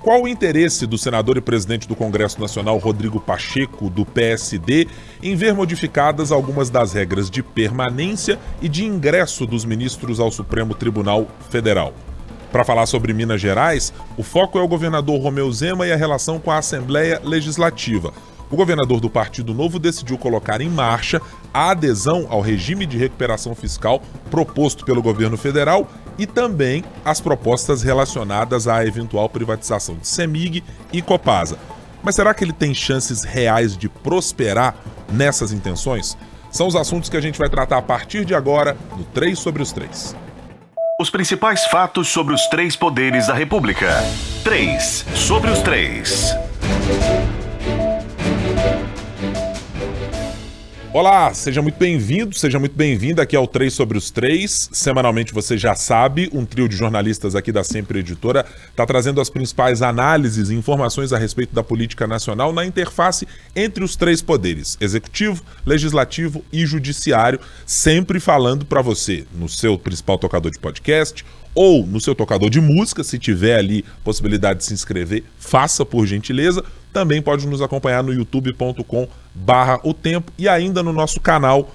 Qual o interesse do senador e presidente do Congresso Nacional, Rodrigo Pacheco, do PSD, em ver modificadas algumas das regras de permanência e de ingresso dos ministros ao Supremo Tribunal Federal? Para falar sobre Minas Gerais, o foco é o governador Romeu Zema e a relação com a Assembleia Legislativa. O governador do Partido Novo decidiu colocar em marcha a adesão ao regime de recuperação fiscal proposto pelo governo federal e também as propostas relacionadas à eventual privatização de CEMIG e Copasa. Mas será que ele tem chances reais de prosperar nessas intenções? São os assuntos que a gente vai tratar a partir de agora no 3 sobre os 3. Os principais fatos sobre os três poderes da República. 3 sobre os 3. Olá, seja muito bem-vindo, seja muito bem-vinda aqui ao 3 sobre os 3. Semanalmente, você já sabe, um trio de jornalistas aqui da Sempre Editora está trazendo as principais análises e informações a respeito da política nacional na interface entre os três poderes, executivo, legislativo e judiciário, sempre falando para você no seu principal tocador de podcast ou no seu tocador de música. Se tiver ali possibilidade de se inscrever, faça por gentileza. Também pode nos acompanhar no youtube.com/otempo e ainda no nosso canal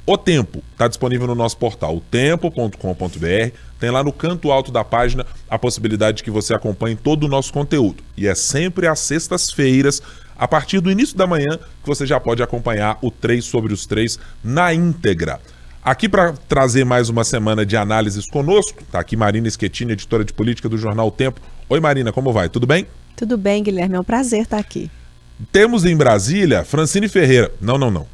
O Tempo. Está disponível no nosso portal otempo.com.br. Tem lá no canto alto da página a possibilidade de que você acompanhe todo o nosso conteúdo. E é sempre às sextas-feiras, a partir do início da manhã, que você já pode acompanhar o 3 sobre os 3 na íntegra. Aqui para trazer mais uma semana de análises conosco, tá aqui Marina Schettini, editora de política do jornal O Tempo. Oi Marina, como vai? Tudo bem? Tudo bem, Guilherme, é um prazer estar aqui. Temos em Brasília Francine Ferreira. Não.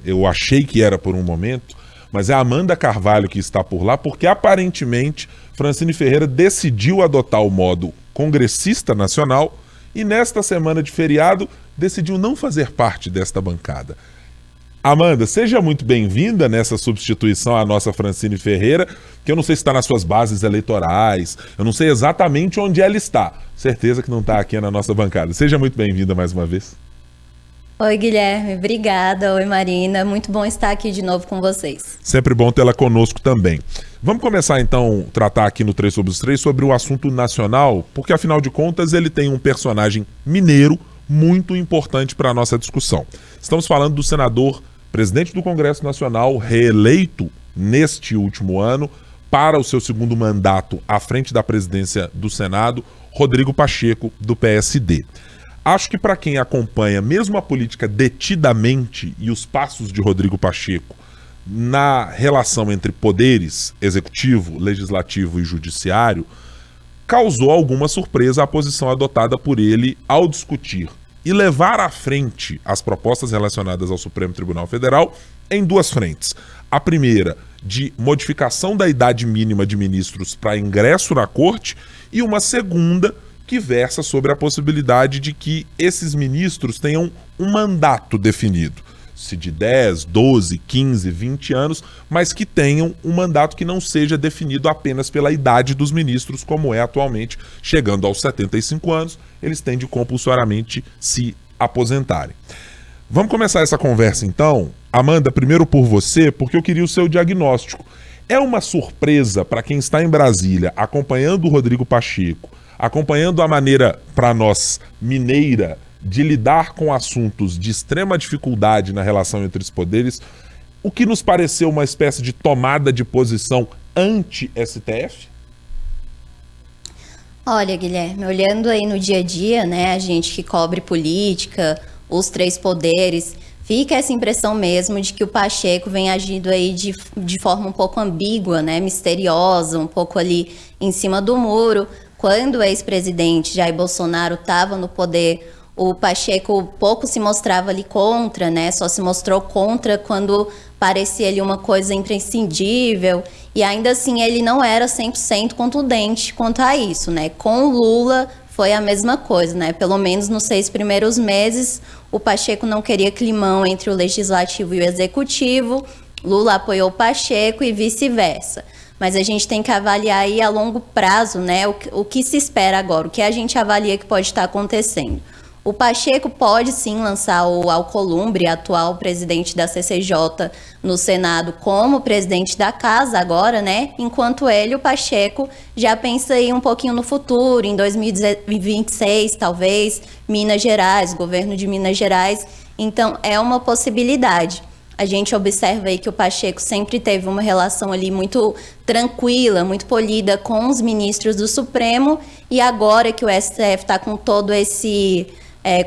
Eu achei que era por um momento, mas é a Amanda Carvalho que está por lá, porque aparentemente Francine Ferreira decidiu adotar o modo congressista nacional e nesta semana de feriado decidiu não fazer parte desta bancada. Amanda, seja muito bem-vinda nessa substituição à nossa Francine Ferreira, que eu não sei se está nas suas bases eleitorais, eu não sei exatamente onde ela está. Certeza que não está aqui na nossa bancada. Seja muito bem-vinda mais uma vez. Oi, Guilherme. Obrigada. Oi, Marina. Muito bom estar aqui de novo com vocês. Sempre bom tê-la conosco também. Vamos começar, então, a tratar aqui no 3 sobre os 3 sobre o assunto nacional, porque, afinal de contas, ele tem um personagem mineiro muito importante para a nossa discussão. Estamos falando do senador presidente do Congresso Nacional, reeleito neste último ano para o seu segundo mandato à frente da presidência do Senado, Rodrigo Pacheco, do PSD. Acho que para quem acompanha mesmo a política detidamente e os passos de Rodrigo Pacheco na relação entre poderes, executivo, legislativo e judiciário, causou alguma surpresa a posição adotada por ele ao discutir e levar à frente as propostas relacionadas ao Supremo Tribunal Federal em duas frentes. A primeira, de modificação da idade mínima de ministros para ingresso na corte, e uma segunda, que versa sobre a possibilidade de que esses ministros tenham um mandato definido, se de 10, 12, 15, 20 anos, mas que tenham um mandato que não seja definido apenas pela idade dos ministros, como é atualmente. Chegando aos 75 anos, eles têm de compulsoriamente se aposentarem. Vamos começar essa conversa então. Amanda, primeiro por você, porque eu queria o seu diagnóstico. É uma surpresa para quem está em Brasília, acompanhando o Rodrigo Pacheco, acompanhando a maneira, para nós, mineira, de lidar com assuntos de extrema dificuldade na relação entre os poderes, o que nos pareceu uma espécie de tomada de posição anti-STF? Olha, Guilherme, olhando aí no dia a dia, né, a gente que cobre política, os três poderes, fica essa impressão mesmo de que o Pacheco vem agindo aí de forma um pouco ambígua, né, misteriosa, um pouco ali em cima do muro. Quando o ex-presidente Jair Bolsonaro estava no poder, o Pacheco pouco se mostrava ali contra, né? Só se mostrou contra quando parecia ali uma coisa imprescindível. E ainda assim ele não era 100% contundente quanto a isso, né? Com o Lula foi a mesma coisa, né? Pelo menos nos 6 primeiros meses, o Pacheco não queria climão entre o legislativo e o executivo. Lula apoiou o Pacheco e vice-versa. Mas a gente tem que avaliar aí a longo prazo, né, o que se espera agora, o que a gente avalia que pode estar acontecendo. O Pacheco pode sim lançar o Alcolumbre, atual presidente da CCJ, no Senado como presidente da casa agora, né? Enquanto ele, o Pacheco, já pensa aí um pouquinho no futuro, em 2026 talvez, Minas Gerais, governo de Minas Gerais. Então é uma possibilidade. A gente observa aí que o Pacheco sempre teve uma relação ali muito tranquila, muito polida com os ministros do Supremo, e agora que o STF está com todo esse...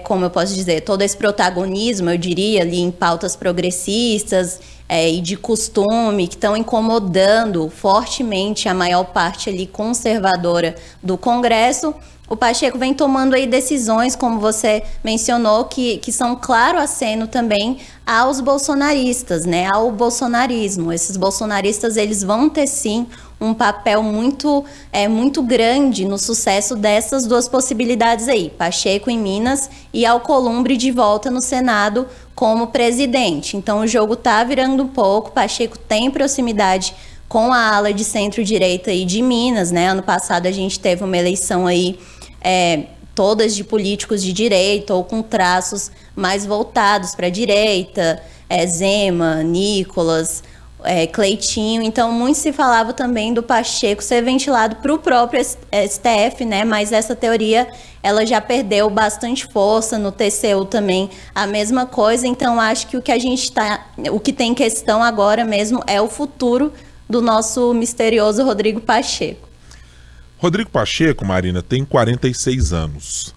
como eu posso dizer, todo esse protagonismo, eu diria, ali em pautas progressistas e de costume, que estão incomodando fortemente a maior parte ali conservadora do Congresso, o Pacheco vem tomando aí decisões, como você mencionou, que são claro aceno também aos bolsonaristas, né, ao bolsonarismo. Esses bolsonaristas, eles vão ter sim um papel muito grande no sucesso dessas duas possibilidades aí, Pacheco em Minas e Alcolumbre de volta no Senado como presidente. Então o jogo tá virando um pouco, Pacheco tem proximidade com a ala de centro-direita aí de Minas, né? Ano passado a gente teve uma eleição aí, todas de políticos de direita ou com traços mais voltados para a direita, Zema, Nicolas, Cleitinho. Então muito se falava também do Pacheco ser ventilado para o próprio STF, né? Mas essa teoria ela já perdeu bastante força, no TCU também a mesma coisa. Então acho que o que tem questão agora mesmo é o futuro do nosso misterioso Rodrigo Pacheco. Rodrigo Pacheco, Marina, tem 46 anos.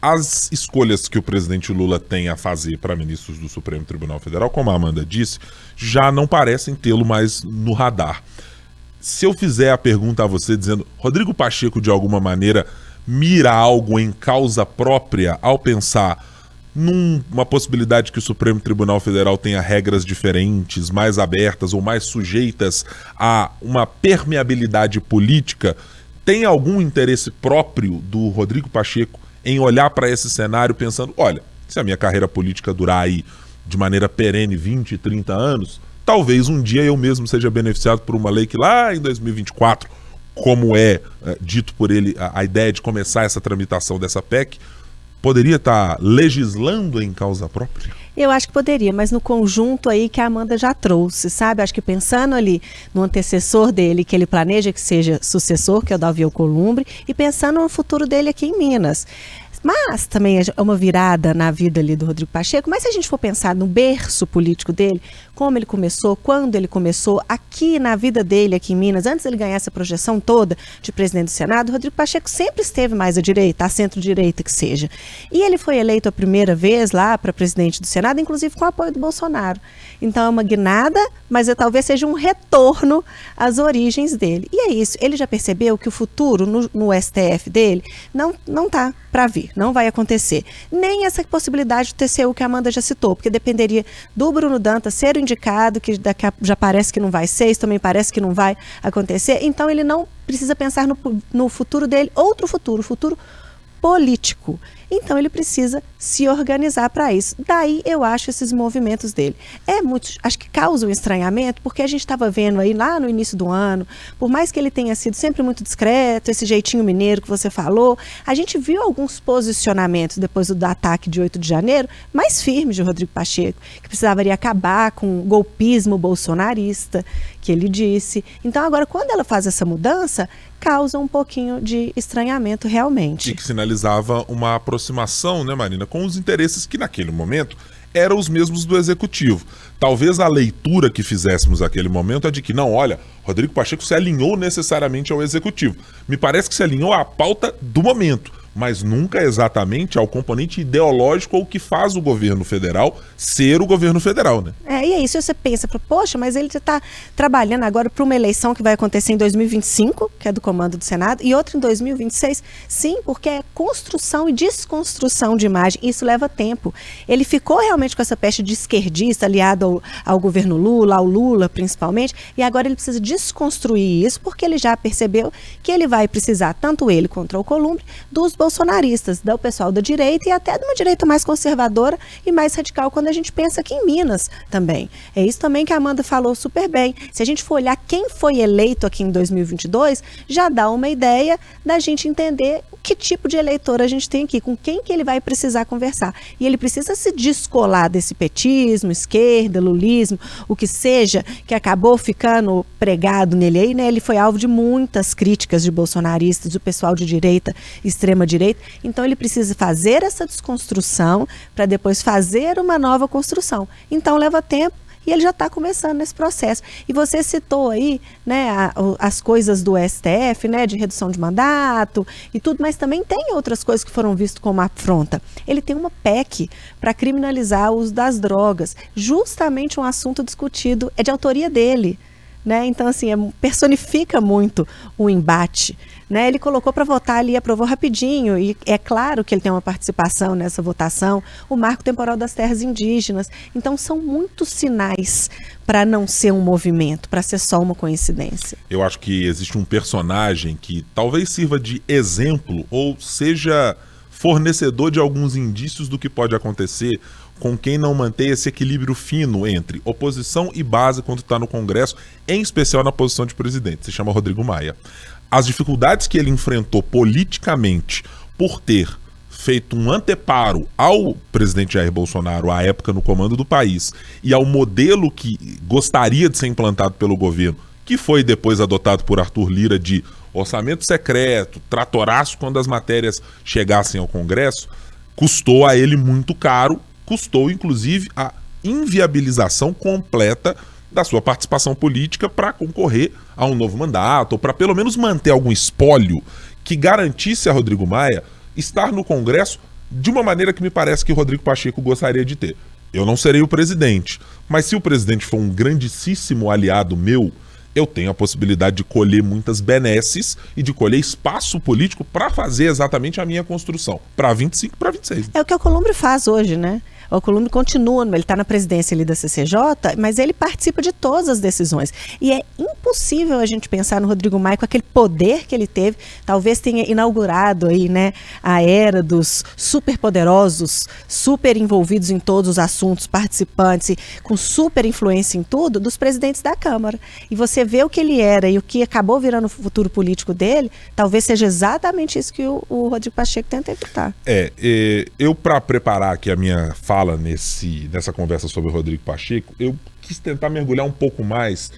As escolhas que o presidente Lula tem a fazer para ministros do Supremo Tribunal Federal, como a Amanda disse, já não parecem tê-lo mais no radar. Se eu fizer a pergunta a você dizendo, Rodrigo Pacheco de alguma maneira mira algo em causa própria ao pensar numa possibilidade que o Supremo Tribunal Federal tenha regras diferentes, mais abertas ou mais sujeitas a uma permeabilidade política, tem algum interesse próprio do Rodrigo Pacheco em olhar para esse cenário pensando, olha, se a minha carreira política durar aí de maneira perene 20, 30 anos, talvez um dia eu mesmo seja beneficiado por uma lei que lá em 2024, como dito por ele, a ideia de começar essa tramitação dessa PEC, poderia estar legislando em causa própria? Eu acho que poderia, mas no conjunto aí que a Amanda já trouxe, sabe? Acho que pensando ali no antecessor dele, que ele planeja que seja sucessor, que é o Davi Alcolumbre, e pensando no futuro dele aqui em Minas. Mas também é uma virada na vida ali do Rodrigo Pacheco. Mas se a gente for pensar no berço político dele, como ele começou, quando ele começou, aqui na vida dele, aqui em Minas, antes ele ganhar essa projeção toda de presidente do Senado, o Rodrigo Pacheco sempre esteve mais à direita, à centro-direita que seja. E ele foi eleito a primeira vez lá para presidente do Senado, inclusive com o apoio do Bolsonaro. Então é uma guinada, mas talvez seja um retorno às origens dele. E é isso, ele já percebeu que o futuro no STF dele não tá para vir, não vai acontecer. Nem essa possibilidade do TCU que a Amanda já citou, porque dependeria do Bruno Dantas ser o indicado, que já parece que não vai ser, isso também parece que não vai acontecer. Então ele não precisa pensar no futuro dele, outro futuro político. Então ele precisa se organizar para isso. Daí eu acho esses movimentos dele. Acho que causa um estranhamento, porque a gente estava vendo aí lá no início do ano, por mais que ele tenha sido sempre muito discreto, esse jeitinho mineiro que você falou, a gente viu alguns posicionamentos depois do ataque de 8 de janeiro, mais firmes de Rodrigo Pacheco, que precisaria acabar com o golpismo bolsonarista, que ele disse. Então agora, quando ela faz essa mudança, causa um pouquinho de estranhamento realmente. E que sinalizava uma aproximação, né, Marina, com os interesses que naquele momento eram os mesmos do Executivo. Talvez a leitura que fizéssemos naquele momento é de que, não, olha, Rodrigo Pacheco se alinhou necessariamente ao Executivo. Me parece que se alinhou à pauta do momento, mas nunca exatamente ao componente ideológico ou que faz o governo federal ser o governo federal, né? E é isso, você pensa, poxa, mas ele já está trabalhando agora para uma eleição que vai acontecer em 2025, que é do comando do Senado, e outra em 2026. Sim, porque é construção e desconstrução de imagem, isso leva tempo. Ele ficou realmente com essa peste de esquerdista, aliado ao governo Lula, ao Lula principalmente, e agora ele precisa desconstruir isso, porque ele já percebeu que ele vai precisar, tanto ele quanto o Alcolumbre, dos bolsonaristas, do pessoal da direita e até de uma direita mais conservadora e mais radical quando a gente pensa aqui em Minas também. É isso também que a Amanda falou super bem. Se a gente for olhar quem foi eleito aqui em 2022, já dá uma ideia da gente entender que tipo de eleitor a gente tem aqui, com quem que ele vai precisar conversar. E ele precisa se descolar desse petismo, esquerda, lulismo, o que seja, que acabou ficando pregado nele aí, né? Ele foi alvo de muitas críticas de bolsonaristas, do pessoal de direita, extrema direita. Então ele precisa fazer essa desconstrução para depois fazer uma nova construção. Então leva tempo. E ele já está começando nesse processo. E você citou aí, né, as coisas do STF, né, de redução de mandato e tudo, mas também tem outras coisas que foram vistas como afronta. Ele tem uma PEC para criminalizar o uso das drogas. Justamente um assunto discutido, é de autoria dele. Né? Então, assim, personifica muito o embate. Né? Ele colocou para votar ali, aprovou rapidinho, e é claro que ele tem uma participação nessa votação, o marco temporal das terras indígenas. Então, são muitos sinais para não ser um movimento, para ser só uma coincidência. Eu acho que existe um personagem que talvez sirva de exemplo ou seja fornecedor de alguns indícios do que pode acontecer com quem não mantém esse equilíbrio fino entre oposição e base quando está no Congresso, em especial na posição de presidente. Se chama Rodrigo Maia. As dificuldades que ele enfrentou politicamente por ter feito um anteparo ao presidente Jair Bolsonaro, à época no comando do país, e ao modelo que gostaria de ser implantado pelo governo, que foi depois adotado por Arthur Lira de orçamento secreto, tratoraço quando as matérias chegassem ao Congresso, custou a ele muito caro, custou inclusive a inviabilização completa da sua participação política para concorrer a um novo mandato, ou para pelo menos manter algum espólio que garantisse a Rodrigo Maia estar no Congresso de uma maneira que me parece que o Rodrigo Pacheco gostaria de ter. Eu não serei o presidente, mas se o presidente for um grandíssimo aliado meu, eu tenho a possibilidade de colher muitas benesses e de colher espaço político para fazer exatamente a minha construção, para 25 para 26. É o que o Alcolumbre faz hoje, né? O Alcolumbre continua, ele está na presidência ali da CCJ, mas ele participa de todas as decisões. E é impossível a gente pensar no Rodrigo Maia com aquele poder que ele teve, talvez tenha inaugurado aí, né, a era dos superpoderosos, super envolvidos em todos os assuntos, participantes, e com super influência em tudo, dos presidentes da Câmara. E você vê o que ele era e o que acabou virando o futuro político dele, talvez seja exatamente isso que o Rodrigo Pacheco tenta evitar. Eu para preparar aqui a minha fala nessa conversa sobre o Rodrigo Pacheco, eu quis tentar mergulhar um pouco mais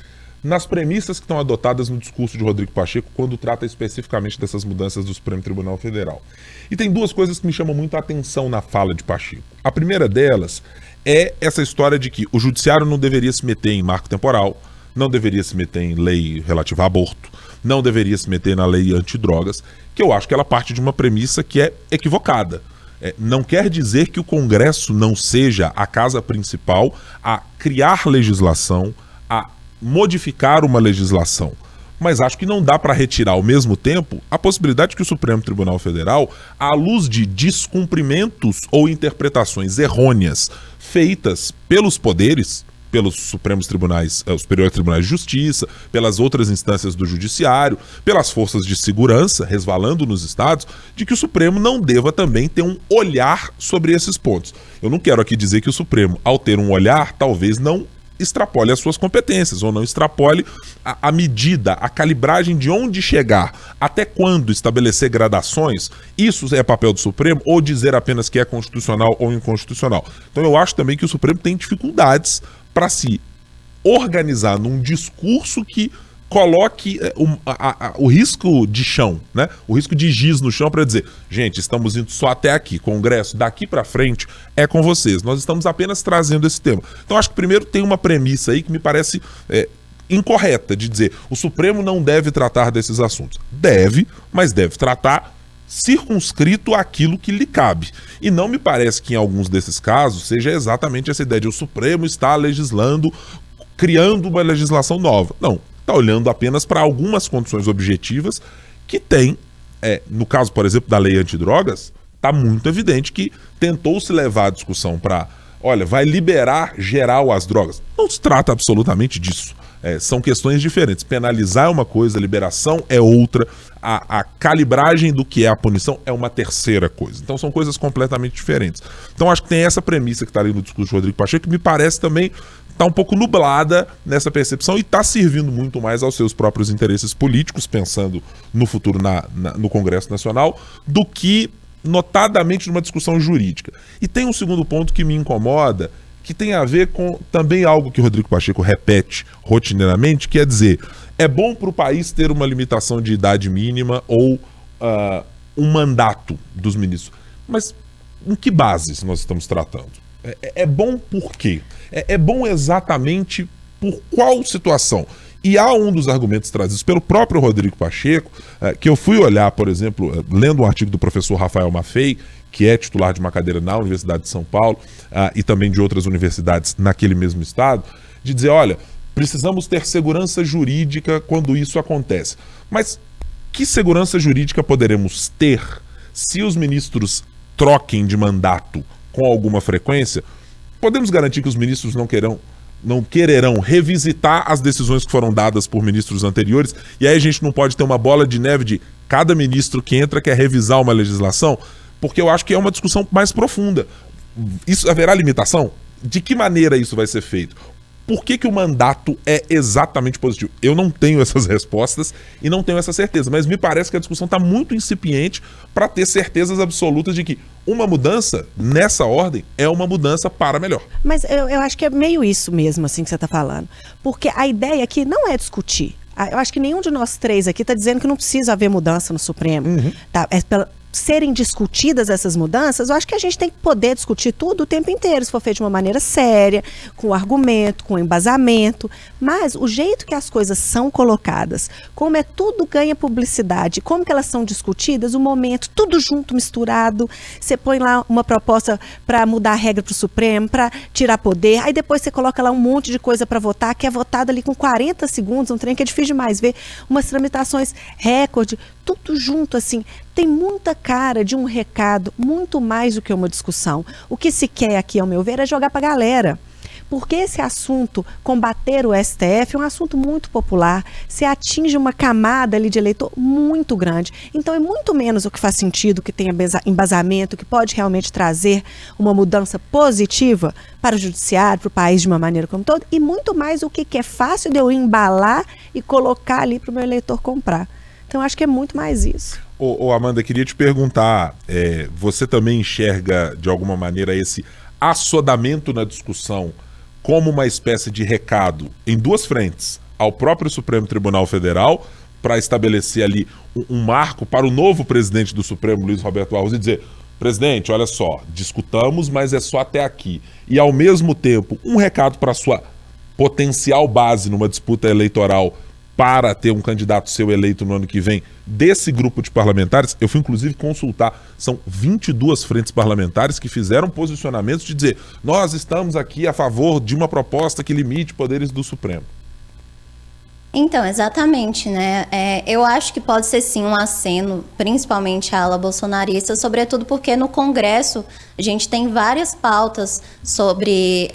nas premissas que estão adotadas no discurso de Rodrigo Pacheco quando trata especificamente dessas mudanças do Supremo Tribunal Federal. E tem duas coisas que me chamam muito a atenção na fala de Pacheco. A primeira delas é essa história de que o judiciário não deveria se meter em marco temporal, não deveria se meter em lei relativa a aborto, não deveria se meter na lei antidrogas, que eu acho que ela parte de uma premissa que é equivocada. Não quer dizer que o Congresso não seja a casa principal a criar legislação, a modificar uma legislação. Mas acho que não dá para retirar ao mesmo tempo a possibilidade que o Supremo Tribunal Federal, à luz de descumprimentos ou interpretações errôneas feitas pelos poderes, pelos Superiores Tribunais de Justiça, pelas outras instâncias do Judiciário, pelas forças de segurança, resvalando nos estados, de que o Supremo não deva também ter um olhar sobre esses pontos. Eu não quero aqui dizer que o Supremo, ao ter um olhar, talvez não extrapole as suas competências, ou não extrapole a medida, a calibragem de onde chegar, até quando estabelecer gradações. Isso é papel do Supremo, ou dizer apenas que é constitucional ou inconstitucional. Então eu acho também que o Supremo tem dificuldades para se organizar num discurso que coloque o risco de chão, né? O risco de giz no chão para dizer, gente, estamos indo só até aqui, Congresso, daqui para frente é com vocês. Nós estamos apenas trazendo esse tema. Então acho que primeiro tem uma premissa aí que me parece incorreta, de dizer, o Supremo não deve tratar desses assuntos. Deve, mas deve tratar circunscrito àquilo que lhe cabe. E não me parece que em alguns desses casos seja exatamente essa ideia de o Supremo está legislando, criando uma legislação nova. Não, está olhando apenas para algumas condições objetivas que tem, no caso, por exemplo, da lei antidrogas, está muito evidente que tentou se levar a discussão para, olha, vai liberar geral as drogas. Não se trata absolutamente disso. são questões diferentes. Penalizar é uma coisa, liberação é outra, a calibragem do que é a punição é uma terceira coisa. Então são coisas completamente diferentes. Então acho que tem essa premissa que está ali no discurso de Rodrigo Pacheco, que me parece também está um pouco nublada nessa percepção e está servindo muito mais aos seus próprios interesses políticos, pensando no futuro no Congresso Nacional, do que notadamente numa discussão jurídica. E tem um segundo ponto que me incomoda, que tem a ver com também algo que o Rodrigo Pacheco repete rotineiramente, que é dizer, é bom para o país ter uma limitação de idade mínima ou um mandato dos ministros. Mas em que bases nós estamos tratando? É bom por quê? É bom exatamente por qual situação? E há um dos argumentos trazidos pelo próprio Rodrigo Pacheco, que eu fui olhar, por exemplo, lendo um artigo do professor Rafael Maffei, que é titular de uma cadeira na Universidade de São Paulo e também de outras universidades naquele mesmo estado, de dizer, olha, precisamos ter segurança jurídica quando isso acontece. Mas que segurança jurídica poderemos ter se os ministros troquem de mandato com alguma frequência? Podemos garantir que os ministros não quererão revisitar as decisões que foram dadas por ministros anteriores, e aí a gente não pode ter uma bola de neve de cada ministro que entra quer revisar uma legislação? Porque eu acho que é uma discussão mais profunda. Isso haverá limitação? De que maneira isso vai ser feito? Por que o mandato é exatamente positivo? Eu não tenho essas respostas e não tenho essa certeza, mas me parece que a discussão está muito incipiente para ter certezas absolutas de que uma mudança nessa ordem é uma mudança para melhor. Mas eu acho que é meio isso mesmo, assim, que você está falando. Porque a ideia aqui não é discutir. Eu acho que nenhum de nós três aqui está dizendo que não precisa haver mudança no Supremo. Tá? Serem discutidas essas mudanças, eu acho que a gente tem que poder discutir tudo o tempo inteiro, se for feito de uma maneira séria, com argumento, com embasamento, mas o jeito que as coisas são colocadas, como tudo ganha publicidade, como que elas são discutidas, o momento, tudo junto, misturado, você põe lá uma proposta para mudar a regra para o Supremo, para tirar poder, aí depois você coloca lá um monte de coisa para votar, que é votada ali com 40 segundos, um trem que é difícil demais ver, umas tramitações recorde, tudo junto, assim, tem muita cara de um recado, muito mais do que uma discussão. O que se quer aqui, ao meu ver, é jogar para a galera. Porque esse assunto, combater o STF, é um assunto muito popular. Se atinge uma camada ali de eleitor muito grande. Então é muito menos o que faz sentido, que tenha embasamento, que pode realmente trazer uma mudança positiva para o judiciário, para o país de uma maneira como todo, e muito mais o que é fácil de eu embalar e colocar ali para o meu eleitor comprar. Então acho que é muito mais isso. Amanda, queria te perguntar, você também enxerga de alguma maneira esse assodamento na discussão como uma espécie de recado em duas frentes, ao próprio Supremo Tribunal Federal, para estabelecer ali um marco para o novo presidente do Supremo, Luiz Roberto Barroso, e dizer, presidente, olha só, discutamos, mas é só até aqui. E ao mesmo tempo, um recado para a sua potencial base numa disputa eleitoral para ter um candidato seu eleito no ano que vem, desse grupo de parlamentares. Eu fui inclusive consultar, são 22 frentes parlamentares que fizeram posicionamentos de dizer, nós estamos aqui a favor de uma proposta que limite poderes do Supremo. Então, exatamente, né? Eu acho que pode ser sim um aceno, principalmente à ala bolsonarista, sobretudo porque no Congresso a gente tem várias pautas sobre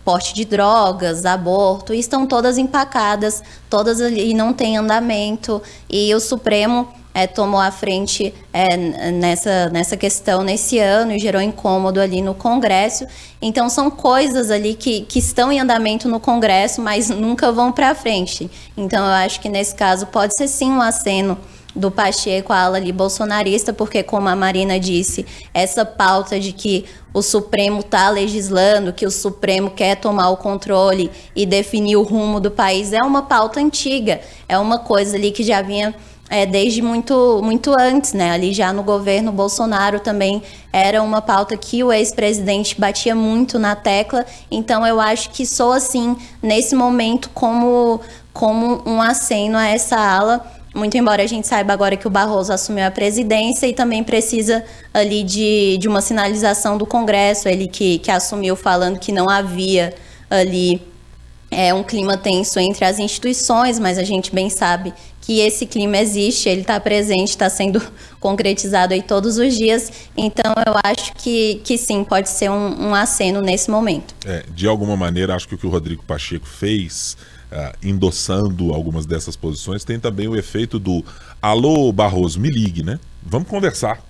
porte de drogas, aborto, e estão todas empacadas, todas ali não tem andamento, e o Supremo tomou a frente nessa questão nesse ano e gerou incômodo ali no Congresso. Então são coisas ali que estão em andamento no Congresso, mas nunca vão para frente. Então eu acho que nesse caso pode ser sim um aceno do Pacheco, a ala ali bolsonarista, porque como a Marina disse, essa pauta de que o Supremo está legislando, que o Supremo quer tomar o controle e definir o rumo do país, é uma pauta antiga, é uma coisa ali que já vinha desde muito, muito antes, né? Ali já no governo Bolsonaro também era uma pauta que o ex-presidente batia muito na tecla, então eu acho que soa assim, nesse momento, como um aceno a essa ala, muito embora a gente saiba agora que o Barroso assumiu a presidência e também precisa ali de uma sinalização do Congresso, ele que assumiu falando que não havia ali um clima tenso entre as instituições, mas a gente bem sabe que esse clima existe, ele está presente, está sendo concretizado aí todos os dias, então eu acho que sim, pode ser um aceno nesse momento. De alguma maneira, acho que o Rodrigo Pacheco fez endossando algumas dessas posições, tem também o efeito do alô, Barroso, me ligue, né? Vamos conversar.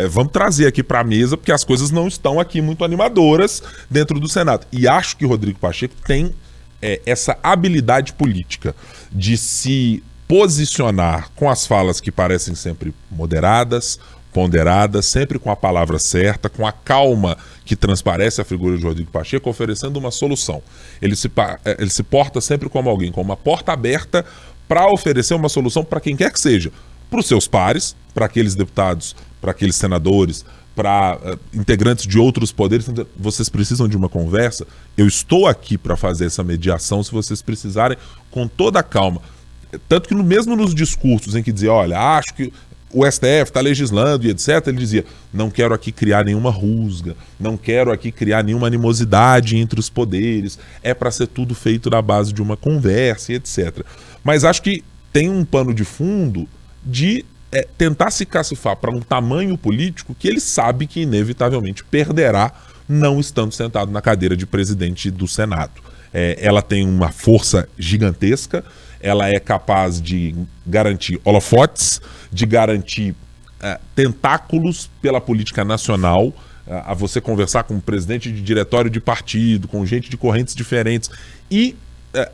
Vamos trazer aqui para a mesa, porque as coisas não estão aqui muito animadoras dentro do Senado. E acho que o Rodrigo Pacheco tem essa habilidade política de se posicionar com as falas que parecem sempre moderadas, ponderadas, sempre com a palavra certa, com a calma que transparece a figura de Rodrigo Pacheco, oferecendo uma solução. Ele se porta sempre como alguém com uma porta aberta para oferecer uma solução para quem quer que seja. Para os seus pares, para aqueles deputados, para aqueles senadores, para integrantes de outros poderes. Vocês precisam de uma conversa? Eu estou aqui para fazer essa mediação, se vocês precisarem, com toda a calma. Tanto que mesmo nos discursos em que dizia, olha, acho que o STF está legislando e etc., ele dizia, não quero aqui criar nenhuma rusga, não quero aqui criar nenhuma animosidade entre os poderes, é para ser tudo feito na base de uma conversa e etc. Mas acho que tem um pano de fundo de tentar se cacifar para um tamanho político que ele sabe que inevitavelmente perderá não estando sentado na cadeira de presidente do Senado. Ela tem uma força gigantesca, ela é capaz de garantir holofotes, de garantir tentáculos pela política nacional, a você conversar com o presidente de diretório de partido, com gente de correntes diferentes e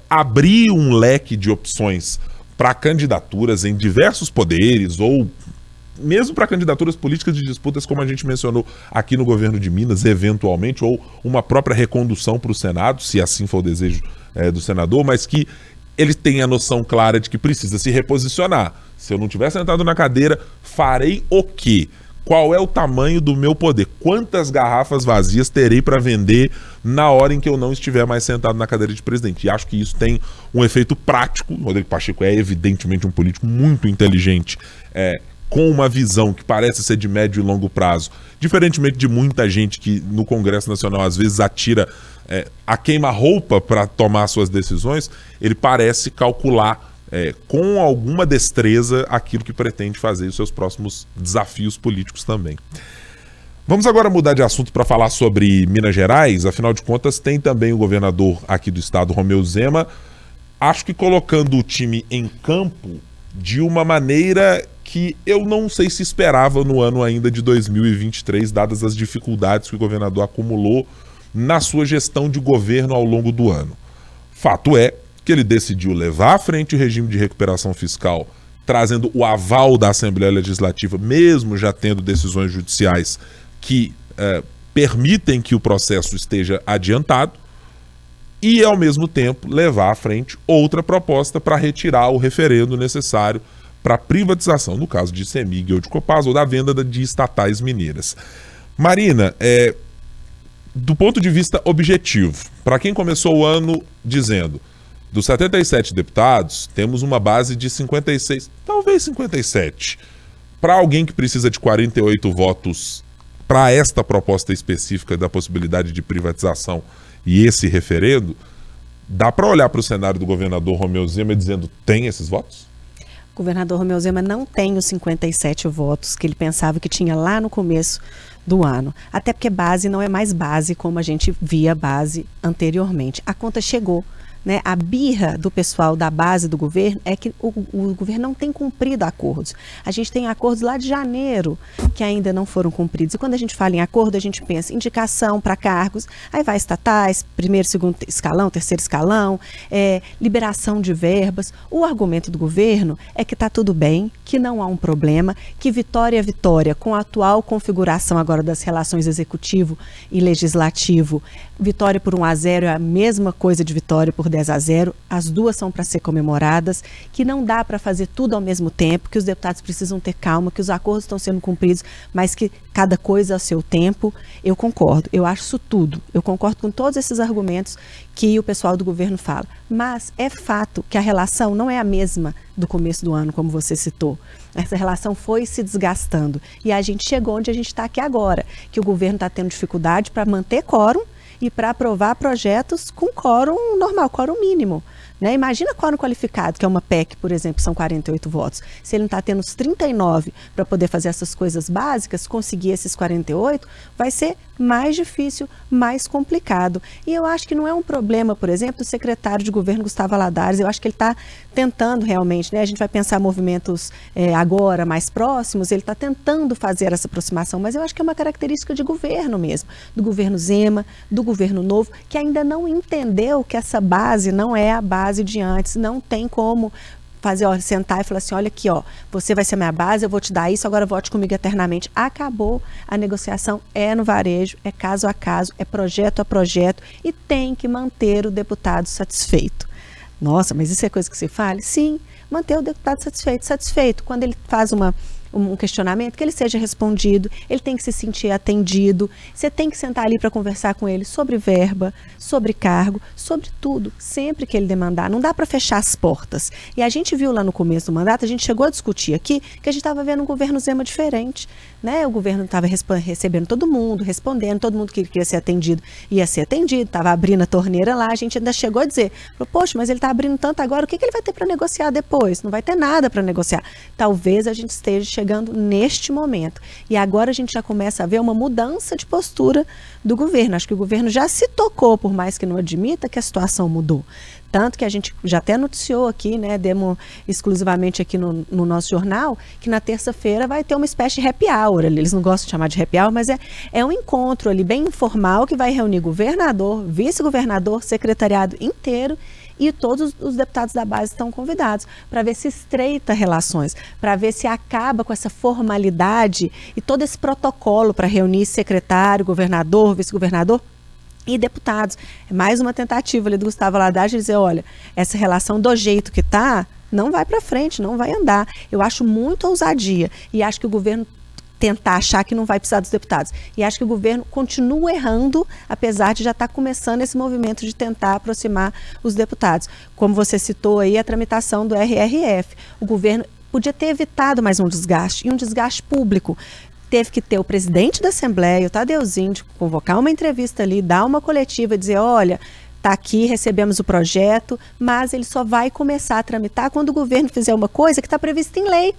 abrir um leque de opções para candidaturas em diversos poderes ou mesmo para candidaturas políticas de disputas, como a gente mencionou aqui no governo de Minas, eventualmente, ou uma própria recondução para o Senado, se assim for o desejo do senador, mas que ele tem a noção clara de que precisa se reposicionar. Se eu não estiver sentado na cadeira, farei o quê? Qual é o tamanho do meu poder? Quantas garrafas vazias terei para vender na hora em que eu não estiver mais sentado na cadeira de presidente? E acho que isso tem um efeito prático. O Rodrigo Pacheco é evidentemente um político muito inteligente, com uma visão que parece ser de médio e longo prazo, diferentemente de muita gente que no Congresso Nacional às vezes atira a queima-roupa para tomar suas decisões. Ele parece calcular com alguma destreza aquilo que pretende fazer os seus próximos desafios políticos também. Vamos agora mudar de assunto para falar sobre Minas Gerais. Afinal de contas, tem também o governador aqui do estado, Romeu Zema, acho que colocando o time em campo de uma maneira que eu não sei se esperava no ano ainda de 2023, dadas as dificuldades que o governador acumulou na sua gestão de governo ao longo do ano. Fato é que ele decidiu levar à frente o regime de recuperação fiscal, trazendo o aval da Assembleia Legislativa, mesmo já tendo decisões judiciais que permitem que o processo esteja adiantado, e, ao mesmo tempo, levar à frente outra proposta para retirar o referendo necessário para a privatização, no caso de CEMIG ou de Copasa, ou da venda de estatais mineiras. Marina, do ponto de vista objetivo, para quem começou o ano dizendo, dos 77 deputados, temos uma base de 56, talvez 57. Para alguém que precisa de 48 votos para esta proposta específica da possibilidade de privatização e esse referendo, dá para olhar para o cenário do governador Romeu Zema dizendo, tem esses votos? O governador Romeu Zema não tem os 57 votos que ele pensava que tinha lá no começo do ano. Até porque base não é mais base como a gente via base anteriormente. A conta chegou. Né? A birra do pessoal da base do governo é que o governo não tem cumprido acordos. A gente tem acordos lá de janeiro que ainda não foram cumpridos. E quando a gente fala em acordo, a gente pensa em indicação para cargos, aí vai estatais, primeiro, segundo escalão, terceiro escalão, liberação de verbas. O argumento do governo é que está tudo bem, que não há um problema, que vitória é vitória, com a atual configuração agora das relações executivo e legislativo, vitória por 1-0 é a mesma coisa de vitória por 10-0, as duas são para ser comemoradas, que não dá para fazer tudo ao mesmo tempo, que os deputados precisam ter calma, que os acordos estão sendo cumpridos, mas que cada coisa ao seu tempo. Eu concordo, eu acho isso tudo, eu concordo com todos esses argumentos que o pessoal do governo fala, mas é fato que a relação não é a mesma do começo do ano, como você citou. Essa relação foi se desgastando e a gente chegou onde a gente está aqui agora, que o governo está tendo dificuldade para manter quórum e para aprovar projetos com quórum normal, quórum mínimo. Né? Imagina quórum qualificado, que é uma PEC, por exemplo, são 48 votos. Se ele não está tendo os 39 para poder fazer essas coisas básicas, conseguir esses 48, vai ser mais difícil, mais complicado. E eu acho que não é um problema, por exemplo, do secretário de governo Gustavo Valadares. Eu acho que ele está tentando realmente, né? A gente vai pensar movimentos agora mais próximos, ele está tentando fazer essa aproximação, mas eu acho que é uma característica de governo mesmo, do governo Zema, do governo novo, que ainda não entendeu que essa base não é a base de antes, não tem como fazer, ó, sentar e falar assim, olha aqui, ó, você vai ser minha base, eu vou te dar isso, agora vote comigo eternamente. Acabou, a negociação é no varejo, é caso a caso, é projeto a projeto e tem que manter o deputado satisfeito. Nossa, mas isso é coisa que se fale? Sim, manter o deputado satisfeito. Quando ele faz um questionamento, que ele seja respondido, ele tem que se sentir atendido, você tem que sentar ali para conversar com ele sobre verba, sobre cargo, sobre tudo, sempre que ele demandar. Não dá para fechar as portas. E a gente viu lá no começo do mandato, a gente chegou a discutir aqui que a gente estava vendo um governo Zema diferente, né? O governo estava recebendo todo mundo, respondendo, todo mundo que queria ser atendido ia ser atendido, estava abrindo a torneira lá, a gente ainda chegou a dizer, poxa, mas ele está abrindo tanto agora, o que ele vai ter para negociar depois? Não vai ter nada para negociar. Talvez a gente esteja chegando neste momento. E agora a gente já começa a ver uma mudança de postura do governo. Acho que o governo já se tocou, por mais que não admita, que a situação mudou. Tanto que a gente já até noticiou aqui, né, demos exclusivamente aqui no nosso jornal, que na terça-feira vai ter uma espécie de happy hour. Eles não gostam de chamar de happy hour, mas é um encontro ali bem informal que vai reunir governador, vice-governador, secretariado inteiro, e todos os deputados da base estão convidados para ver se estreita relações, para ver se acaba com essa formalidade e todo esse protocolo para reunir secretário, governador, vice-governador e deputados. É mais uma tentativa ali do Gustavo Valadares de dizer, olha, essa relação do jeito que está não vai para frente, não vai andar. Eu acho muito ousadia e acho que o governo tentar achar que não vai precisar dos deputados. E acho que o governo continua errando, apesar de já estar começando esse movimento de tentar aproximar os deputados. Como você citou aí, a tramitação do RRF. O governo podia ter evitado mais um desgaste, e um desgaste público. Teve que ter o presidente da Assembleia, o Tadeuzinho, de convocar uma entrevista ali, dar uma coletiva, dizer, olha, está aqui, recebemos o projeto, mas ele só vai começar a tramitar quando o governo fizer uma coisa que está prevista em lei,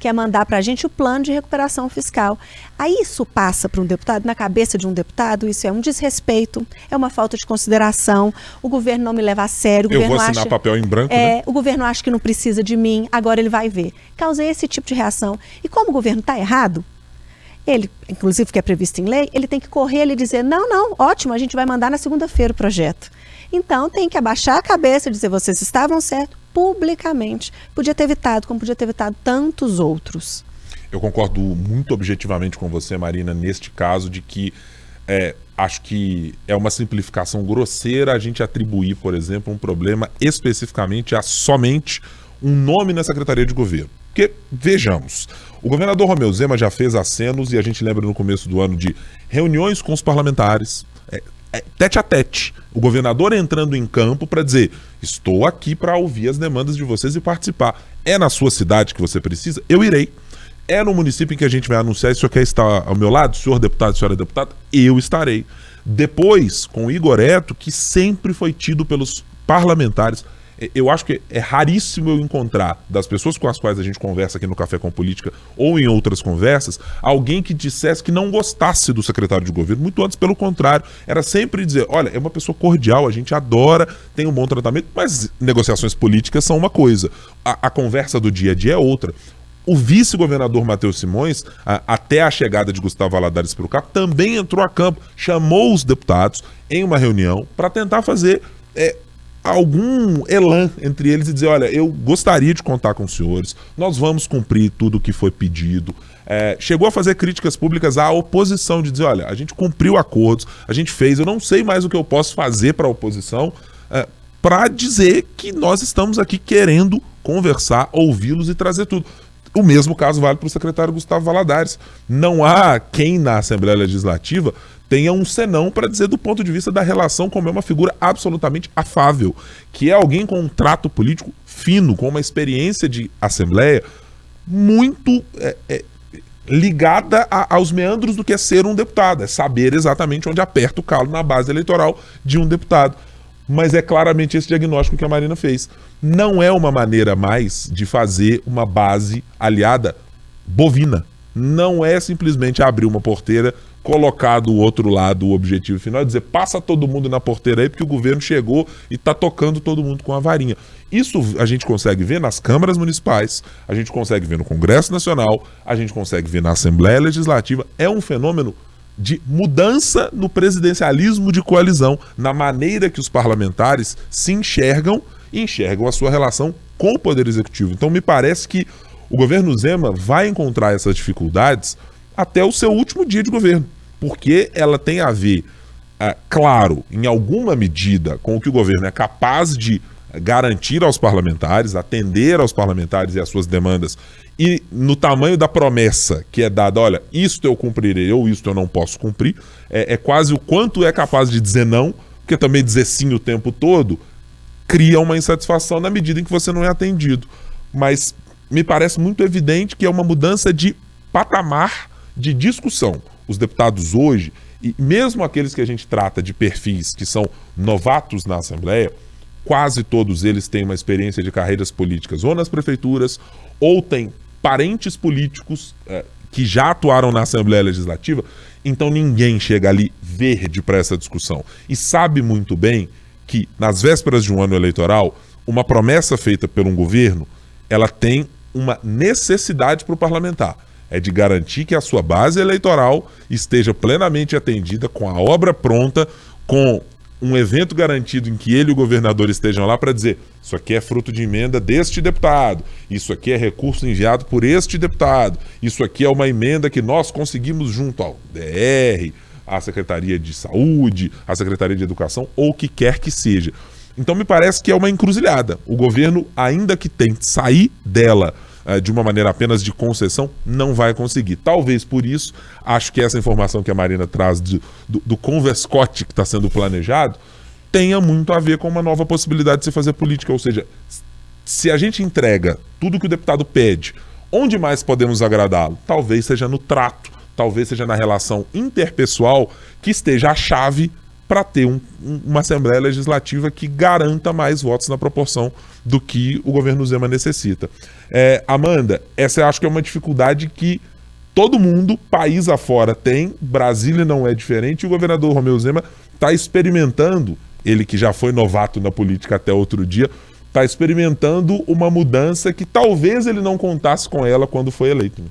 que é mandar para a gente o plano de recuperação fiscal. Aí isso passa para um deputado, na cabeça de um deputado, isso é um desrespeito, é uma falta de consideração, o governo não me leva a sério. Eu vou assinar papel em branco, né? O governo acha que não precisa de mim, agora ele vai ver. Causa esse tipo de reação. E como o governo está errado, ele, inclusive que é previsto em lei, ele tem que correr e dizer, não, ótimo, a gente vai mandar na segunda-feira o projeto. Então tem que abaixar a cabeça e dizer, vocês estavam certos, publicamente. Podia ter evitado, como podia ter evitado tantos outros. Eu concordo muito objetivamente com você, Marina, neste caso de que acho que é uma simplificação grosseira a gente atribuir, por exemplo, um problema especificamente a somente um nome na Secretaria de Governo. Porque, vejamos, o governador Romeu Zema já fez acenos, e a gente lembra no começo do ano de reuniões com os parlamentares, tete a tete, o governador entrando em campo para dizer, estou aqui para ouvir as demandas de vocês e participar. É na sua cidade que você precisa? Eu irei. É no município em que a gente vai anunciar, se o senhor quer estar ao meu lado, senhor deputado, senhora deputada, eu estarei. Depois, com o Igor Eto, que sempre foi tido pelos parlamentares, eu acho que é raríssimo eu encontrar, das pessoas com as quais a gente conversa aqui no Café com Política ou em outras conversas, alguém que dissesse que não gostasse do secretário de governo, muito antes pelo contrário, era sempre dizer, olha, é uma pessoa cordial, a gente adora, tem um bom tratamento, mas negociações políticas são uma coisa, a conversa do dia a dia é outra. O vice-governador Matheus Simões, até a chegada de Gustavo Valadares para o cargo, também entrou a campo, chamou os deputados em uma reunião para tentar fazer algum elan entre eles e dizer, olha, eu gostaria de contar com os senhores, nós vamos cumprir tudo o que foi pedido. Chegou a fazer críticas públicas à oposição, de dizer, olha, a gente cumpriu acordos, a gente fez, eu não sei mais o que eu posso fazer para a oposição, para dizer que nós estamos aqui querendo conversar, ouvi-los e trazer tudo. O mesmo caso vale para o secretário Gustavo Valadares. Não há quem na Assembleia Legislativa tenha um senão para dizer do ponto de vista da relação como é uma figura absolutamente afável, que é alguém com um trato político fino, com uma experiência de Assembleia muito ligada aos meandros do que é ser um deputado, é saber exatamente onde aperta o calo na base eleitoral de um deputado. mas é claramente esse diagnóstico que a Marina fez. Não é uma maneira mais de fazer uma base aliada bovina. Não é simplesmente abrir uma porteira, colocar do outro lado o objetivo final e dizer, passa todo mundo na porteira aí porque o governo chegou e está tocando todo mundo com a varinha. Isso a gente consegue ver nas câmaras municipais, a gente consegue ver no Congresso Nacional, a gente consegue ver na Assembleia Legislativa. É um fenômeno de mudança no presidencialismo de coalizão, na maneira que os parlamentares se enxergam e enxergam a sua relação com o Poder Executivo. Então me parece que o governo Zema vai encontrar essas dificuldades até o seu último dia de governo, porque ela tem a ver, claro, em alguma medida, com o que o governo é capaz de garantir aos parlamentares, atender aos parlamentares e às suas demandas, e no tamanho da promessa que é dada, olha, isto eu cumprirei ou isto eu não posso cumprir, é quase o quanto é capaz de dizer não, porque também dizer sim o tempo todo cria uma insatisfação na medida em que você não é atendido. Mas me parece muito evidente que é uma mudança de patamar de discussão. Os deputados hoje, e mesmo aqueles que a gente trata de perfis que são novatos na Assembleia, quase todos eles têm uma experiência de carreiras políticas ou nas prefeituras, ou têm parentes políticos que já atuaram na Assembleia Legislativa. Então ninguém chega ali verde para essa discussão. E sabe muito bem que nas vésperas de um ano eleitoral, uma promessa feita por um governo, ela tem uma necessidade para o parlamentar. É de garantir que a sua base eleitoral esteja plenamente atendida, com a obra pronta, com um evento garantido em que ele e o governador estejam lá para dizer, isso aqui é fruto de emenda deste deputado, isso aqui é recurso enviado por este deputado, isso aqui é uma emenda que nós conseguimos junto ao DR, à Secretaria de Saúde, à Secretaria de Educação, ou o que quer que seja. Então me parece que é uma encruzilhada. O governo, ainda que tente sair dela de uma maneira apenas de concessão, não vai conseguir. Talvez por isso, acho que essa informação que a Marina traz do converscote que está sendo planejado tenha muito a ver com uma nova possibilidade de se fazer política. Ou seja, se a gente entrega tudo que o deputado pede, onde mais podemos agradá-lo? Talvez seja no trato, talvez seja na relação interpessoal que esteja a chave para ter uma Assembleia Legislativa que garanta mais votos na proporção do que o governo Zema necessita. Amanda, essa eu acho que é uma dificuldade que todo mundo, país afora, tem. Brasília não é diferente. E o governador Romeu Zema está experimentando, ele que já foi novato na política até outro dia, está experimentando uma mudança que talvez ele não contasse com ela quando foi eleito.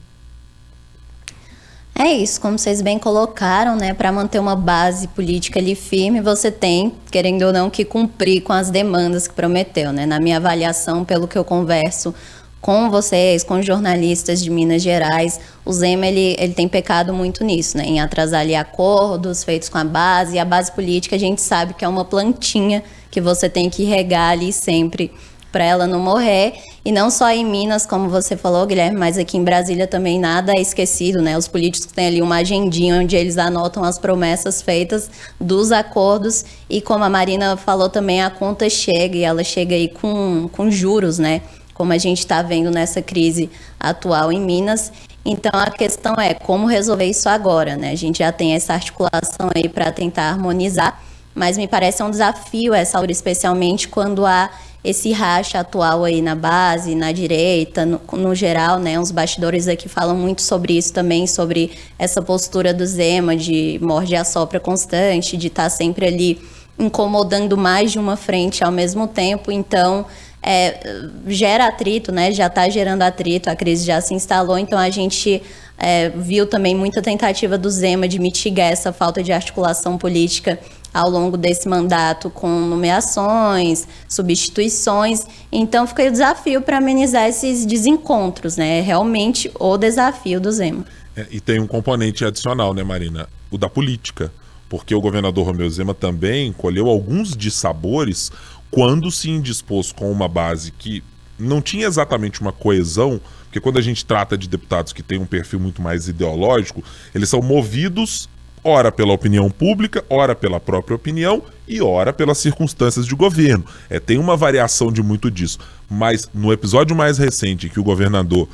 É isso, como vocês bem colocaram, né? Para manter uma base política ali firme, você tem, querendo ou não, que cumprir com as demandas que prometeu, né? Na minha avaliação, pelo que eu converso com vocês, com jornalistas de Minas Gerais, o Zema, ele tem pecado muito nisso, né? Em atrasar ali acordos feitos com a base. E a base política, a gente sabe que é uma plantinha que você tem que regar ali sempre para ela não morrer. E não só em Minas, como você falou, Guilherme, mas aqui em Brasília também nada é esquecido, né? Os políticos têm ali uma agendinha onde eles anotam as promessas feitas dos acordos e, como a Marina falou também, a conta chega e ela chega aí com juros, né? Como a gente está vendo nessa crise atual em Minas. Então a questão é como resolver isso agora, né? A gente já tem essa articulação aí para tentar harmonizar, mas me parece um desafio essa hora, especialmente quando há esse racha atual aí na base, na direita, no geral, né? Os bastidores aqui falam muito sobre isso também, sobre essa postura do Zema de morde e assopra constante, de estar sempre ali incomodando mais de uma frente ao mesmo tempo. Então, gera atrito, né? Já está gerando atrito, a crise já se instalou, então a gente viu também muita tentativa do Zema de mitigar essa falta de articulação política ao longo desse mandato com nomeações, substituições. Então fica aí o desafio para amenizar esses desencontros, né? É realmente o desafio do Zema. E tem um componente adicional, né, Marina? O da política, porque o governador Romeu Zema também colheu alguns dissabores quando se indispôs com uma base que não tinha exatamente uma coesão, porque quando a gente trata de deputados que têm um perfil muito mais ideológico, eles são movidos ora pela opinião pública, ora pela própria opinião e ora pelas circunstâncias de governo. Tem uma variação de muito disso. Mas no episódio mais recente que o governador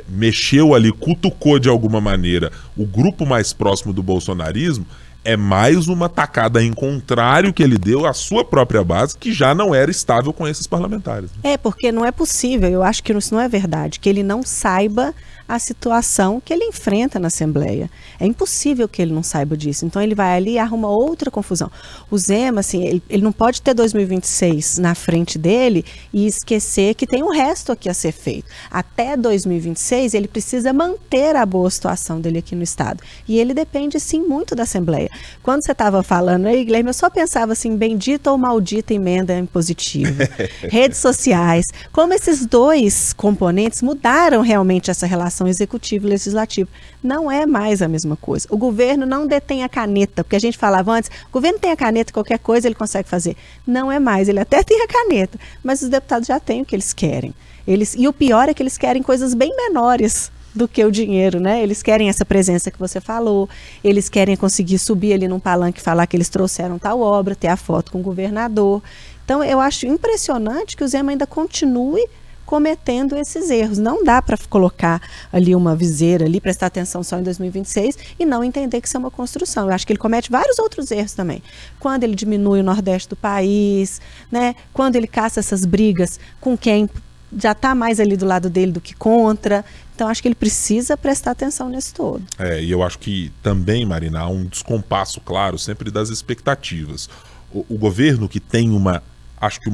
mexeu ali, cutucou de alguma maneira o grupo mais próximo do bolsonarismo, é mais uma tacada em contrário que ele deu à sua própria base, que já não era estável com esses parlamentares. É, porque não é possível, eu acho que isso não é verdade, que ele não saiba a situação que ele enfrenta na Assembleia. É impossível que ele não saiba disso. Então ele vai ali e arruma outra confusão. O Zema, assim, ele não pode ter 2026 na frente dele e esquecer que tem o resto aqui a ser feito. Até 2026 ele precisa manter a boa situação dele aqui no Estado. E ele depende, sim, muito da Assembleia. Quando você estava falando aí, Guilherme, eu só pensava assim, bendita ou maldita emenda impositiva. Redes sociais. Como esses dois componentes mudaram realmente essa relação executivo e legislativo. Não é mais a mesma coisa. O governo não detém a caneta, porque a gente falava antes, o governo tem a caneta, qualquer coisa ele consegue fazer. Não é mais, ele até tem a caneta, mas os deputados já têm o que eles querem. E o pior é que eles querem coisas bem menores do que o dinheiro, né? Eles querem essa presença que você falou, eles querem conseguir subir ali num palanque e falar que eles trouxeram tal obra, ter a foto com o governador. Então eu acho impressionante que o Zema ainda continue cometendo esses erros. Não dá para colocar ali uma viseira ali, prestar atenção só em 2026 e não entender que isso é uma construção. Eu acho que ele comete vários outros erros também. Quando ele diminui o Nordeste do país, né? Quando ele caça essas brigas com quem já está mais ali do lado dele do que contra. Então acho que ele precisa prestar atenção nisso todo. E eu acho que também, Marina, há um descompasso claro sempre das expectativas. O governo que tem uma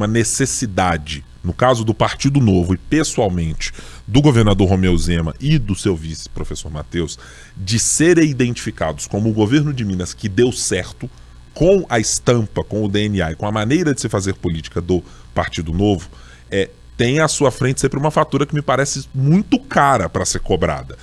necessidade, no caso do Partido Novo e pessoalmente do governador Romeu Zema e do seu vice, professor Matheus, de serem identificados como o governo de Minas que deu certo com a estampa, com o DNA e com a maneira de se fazer política do Partido Novo, tem à sua frente sempre uma fatura que me parece muito cara para ser cobrada.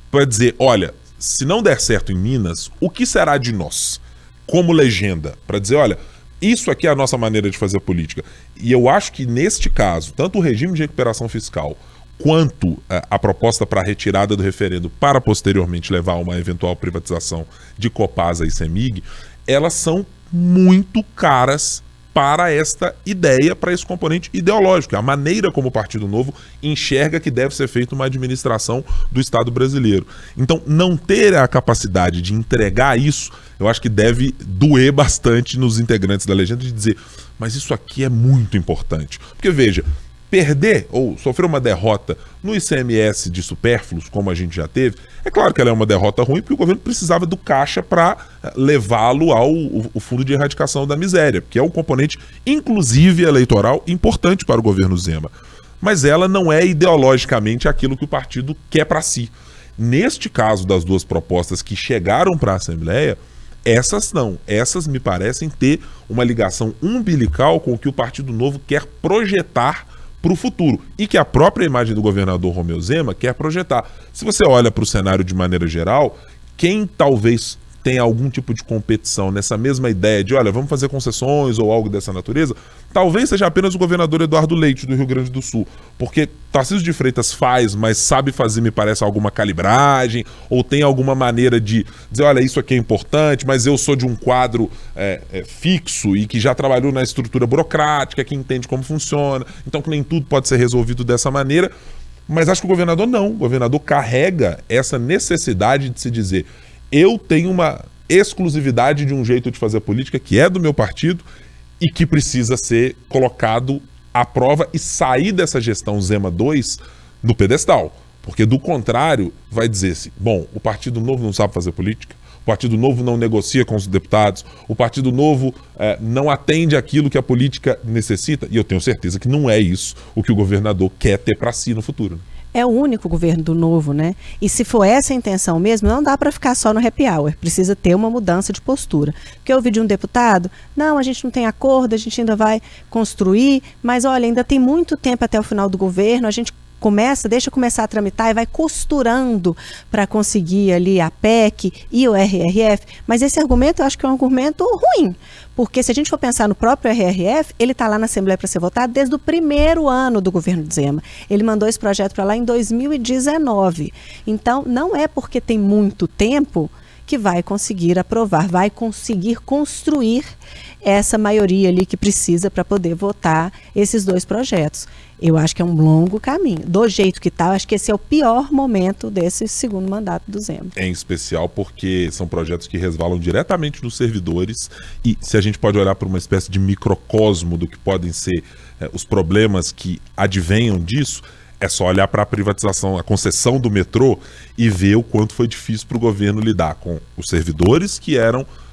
Para dizer, olha, se não der certo em Minas, o que será de nós? Como legenda, para dizer, olha, isso aqui é a nossa maneira de fazer política. E eu acho que neste caso, tanto o regime de recuperação fiscal quanto a proposta para a retirada do referendo para posteriormente levar a uma eventual privatização de Copasa e Semig, elas são muito caras para esta ideia, para esse componente ideológico, a maneira como o Partido Novo enxerga que deve ser feita uma administração do Estado brasileiro. Então, não ter a capacidade de entregar isso, eu acho que deve doer bastante nos integrantes da legenda de dizer, mas isso aqui é muito importante. Porque, veja, perder ou sofrer uma derrota no ICMS de supérfluos, como a gente já teve, é claro que ela é uma derrota ruim, porque o governo precisava do caixa para levá-lo ao Fundo de Erradicação da Miséria, que é um componente, inclusive eleitoral, importante para o governo Zema. Mas ela não é ideologicamente aquilo que o partido quer para si. Neste caso das duas propostas que chegaram para a Assembleia, essas me parecem ter uma ligação umbilical com o que o Partido Novo quer projetar para o futuro, e que a própria imagem do governador Romeu Zema quer projetar. Se você olha para o cenário de maneira geral, quem talvez tenha algum tipo de competição nessa mesma ideia de, olha, vamos fazer concessões ou algo dessa natureza, talvez seja apenas o governador Eduardo Leite, do Rio Grande do Sul, porque Tarcísio de Freitas faz, mas sabe fazer, me parece, alguma calibragem, ou tem alguma maneira de dizer, olha, isso aqui é importante, mas eu sou de um quadro fixo e que já trabalhou na estrutura burocrática, que entende como funciona, então que nem tudo pode ser resolvido dessa maneira. Mas acho que o governador não. O governador carrega essa necessidade de se dizer, eu tenho uma exclusividade de um jeito de fazer política que é do meu partido e que precisa ser colocado à prova e sair dessa gestão Zema 2 do pedestal. Porque, do contrário, vai dizer-se, bom, o Partido Novo não sabe fazer política, o Partido Novo não negocia com os deputados, o Partido Novo não atende aquilo que a política necessita, e eu tenho certeza que não é isso o que o governador quer ter para si no futuro. É o único governo do Novo, né? E se for essa a intenção mesmo, não dá para ficar só no happy hour. Precisa ter uma mudança de postura. Porque eu ouvi de um deputado, não, a gente não tem acordo, a gente ainda vai construir, mas olha, ainda tem muito tempo até o final do governo, a gente deixa começar a tramitar e vai costurando para conseguir ali a PEC e o RRF. Mas esse argumento eu acho que é um argumento ruim, porque se a gente for pensar no próprio RRF, ele está lá na Assembleia para ser votado desde o primeiro ano do governo de Zema. Ele mandou esse projeto para lá em 2019. Então, não é porque tem muito tempo que vai conseguir aprovar, vai conseguir construir essa maioria ali que precisa para poder votar esses 2 projetos. Eu acho que é um longo caminho. Do jeito que está, acho que esse é o pior momento desse segundo mandato do Zema. Em especial porque são projetos que resvalam diretamente nos servidores e se a gente pode olhar para uma espécie de microcosmo do que podem ser os problemas que advenham disso, é só olhar para a privatização, a concessão do metrô e ver o quanto foi difícil para o governo lidar com os servidores que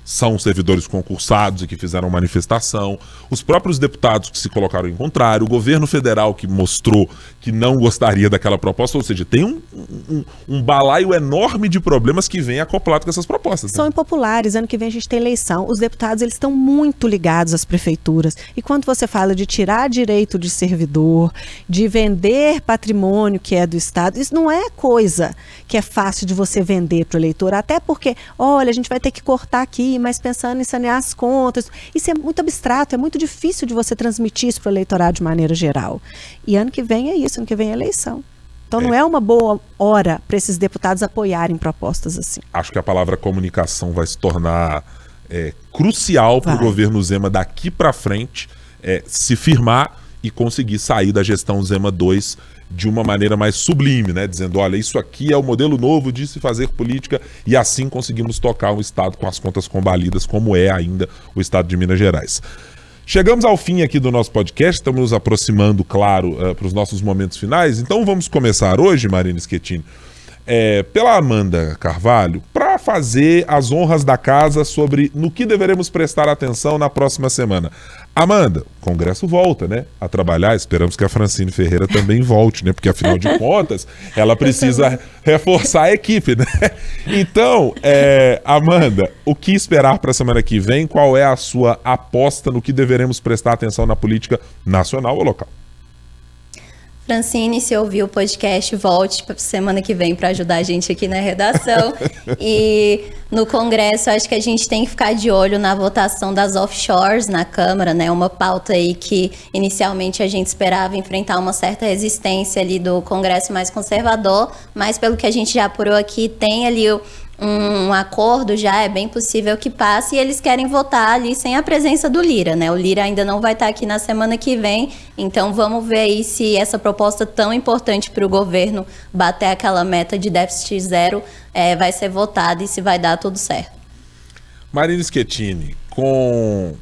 são servidores concursados e que fizeram manifestação, os próprios deputados que se colocaram em contrário, o governo federal que mostrou que não gostaria daquela proposta, ou seja, tem um balaio enorme de problemas que vem acoplado com essas propostas. São impopulares, ano que vem a gente tem eleição, os deputados eles estão muito ligados às prefeituras, e quando você fala de tirar direito de servidor, de vender patrimônio que é do Estado, isso não é coisa que é fácil de você vender para o eleitor, até porque, olha, a gente vai ter que cortar aqui, mas pensando em sanear as contas. Isso é muito abstrato, é muito difícil de você transmitir isso para o eleitorado de maneira geral. E ano que vem é isso, ano que vem é eleição. Então não é uma boa hora para esses deputados apoiarem propostas assim. Acho que a palavra comunicação vai se tornar crucial para o governo Zema daqui para frente se firmar e conseguir sair da gestão Zema 2 de uma maneira mais sublime, né? Dizendo, olha, isso aqui é o modelo novo de se fazer política e assim conseguimos tocar um Estado com as contas combalidas, como é ainda o Estado de Minas Gerais. Chegamos ao fim aqui do nosso podcast, estamos nos aproximando, claro, para os nossos momentos finais, então vamos começar hoje, Marina Schettini, pela Amanda Carvalho, para fazer as honras da casa sobre no que deveremos prestar atenção na próxima semana. Amanda, o Congresso volta, né, a trabalhar, esperamos que a Francine Ferreira também volte, né, porque afinal de contas, ela precisa reforçar a equipe, né? Então, Amanda, o que esperar para a semana que vem? Qual é a sua aposta no que deveremos prestar atenção na política nacional ou local? Francine, se ouviu o podcast, volte para semana que vem para ajudar a gente aqui na redação. E no Congresso, acho que a gente tem que ficar de olho na votação das offshores na Câmara, né? Uma pauta aí que inicialmente a gente esperava enfrentar uma certa resistência ali do Congresso mais conservador, mas pelo que a gente já apurou aqui, tem ali um acordo já, é bem possível que passe, e eles querem votar ali sem a presença do Lira, né? O Lira ainda não vai estar aqui na semana que vem, então vamos ver aí se essa proposta tão importante para o governo bater aquela meta de déficit zero vai ser votada e se vai dar tudo certo. Marina Schettini, com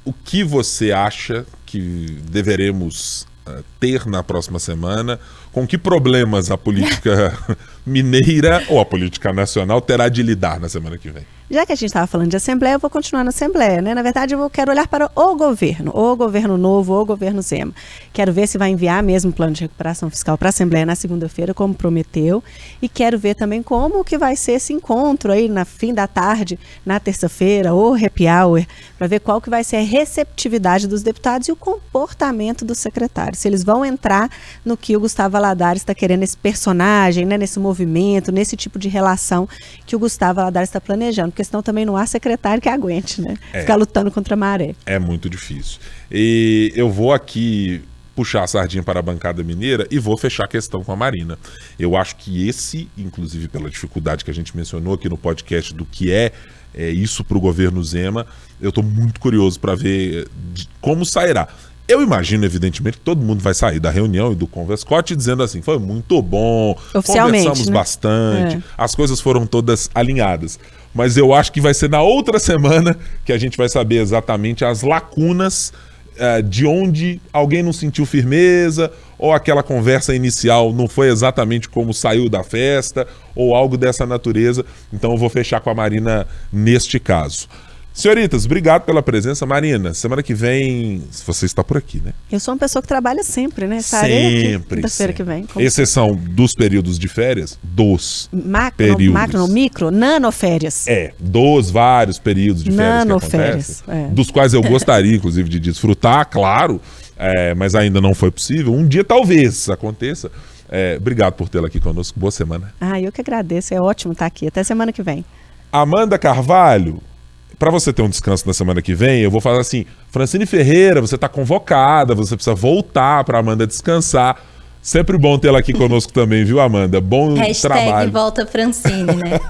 o que você acha que deveremos ter na próxima semana, com que problemas a política mineira ou a política nacional terá de lidar na semana que vem? Já que a gente estava falando de Assembleia, eu vou continuar na Assembleia, né? Na verdade, eu quero olhar para o governo novo, o governo Zema. Quero ver se vai enviar mesmo o plano de recuperação fiscal para a Assembleia na segunda-feira, como prometeu, e quero ver também como que vai ser esse encontro aí na fim da tarde, na terça-feira, ou happy hour, para ver qual que vai ser a receptividade dos deputados e o comportamento dos secretários. Se eles vão entrar no que o Gustavo Valadares está querendo, esse personagem, né? Nesse movimento, nesse tipo de relação que o Gustavo Valadares está planejando. Porque senão também não há secretário que aguente, né? Ficar lutando contra a maré. É muito difícil. E eu vou aqui puxar a sardinha para a bancada mineira e vou fechar a questão com a Marina. Eu acho que inclusive pela dificuldade que a gente mencionou aqui no podcast do que é isso para o governo Zema, eu estou muito curioso para ver como sairá. Eu imagino, evidentemente, que todo mundo vai sair da reunião e do Converscote dizendo assim, foi muito bom, conversamos bastante, as coisas foram todas alinhadas. Mas eu acho que vai ser na outra semana que a gente vai saber exatamente as lacunas de onde alguém não sentiu firmeza, ou aquela conversa inicial não foi exatamente como saiu da festa, ou algo dessa natureza. Então eu vou fechar com a Marina neste caso. Senhoritas, obrigado pela presença. Marina, semana que vem você está por aqui, né? Eu sou uma pessoa que trabalha sempre, né? Estarei aqui quinta-feira que vem. Exceção dos períodos de férias, períodos. Micro, nanoférias. Dos vários períodos de férias que acontecem, dos quais eu gostaria, inclusive, de desfrutar, claro, mas ainda não foi possível. Um dia talvez aconteça. Obrigado por tê-la aqui conosco. Boa semana. Eu que agradeço. É ótimo estar aqui. Até semana que vem. Amanda Carvalho, para você ter um descanso na semana que vem, eu vou falar assim, Francine Ferreira, você está convocada, você precisa voltar para Amanda descansar. Sempre bom tê-la aqui conosco também, viu, Amanda? Bom trabalho. Volta Francine, né?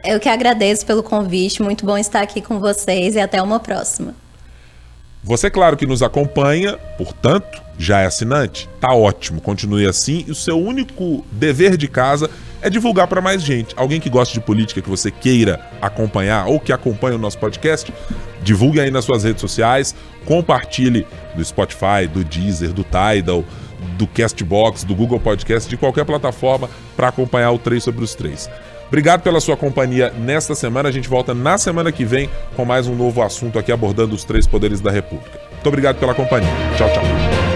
Eu que agradeço pelo convite, muito bom estar aqui com vocês e até uma próxima. Você, claro, que nos acompanha, portanto, já é assinante? Tá ótimo, continue assim. E o seu único dever de casa é divulgar para mais gente. Alguém que gosta de política, que você queira acompanhar ou que acompanha o nosso podcast, divulgue aí nas suas redes sociais, compartilhe do Spotify, do Deezer, do Tidal, do Castbox, do Google Podcast, de qualquer plataforma para acompanhar o 3 sobre os 3. Obrigado pela sua companhia nesta semana. A gente volta na semana que vem com mais um novo assunto aqui abordando os 3 poderes da República. Muito obrigado pela companhia. Tchau, tchau.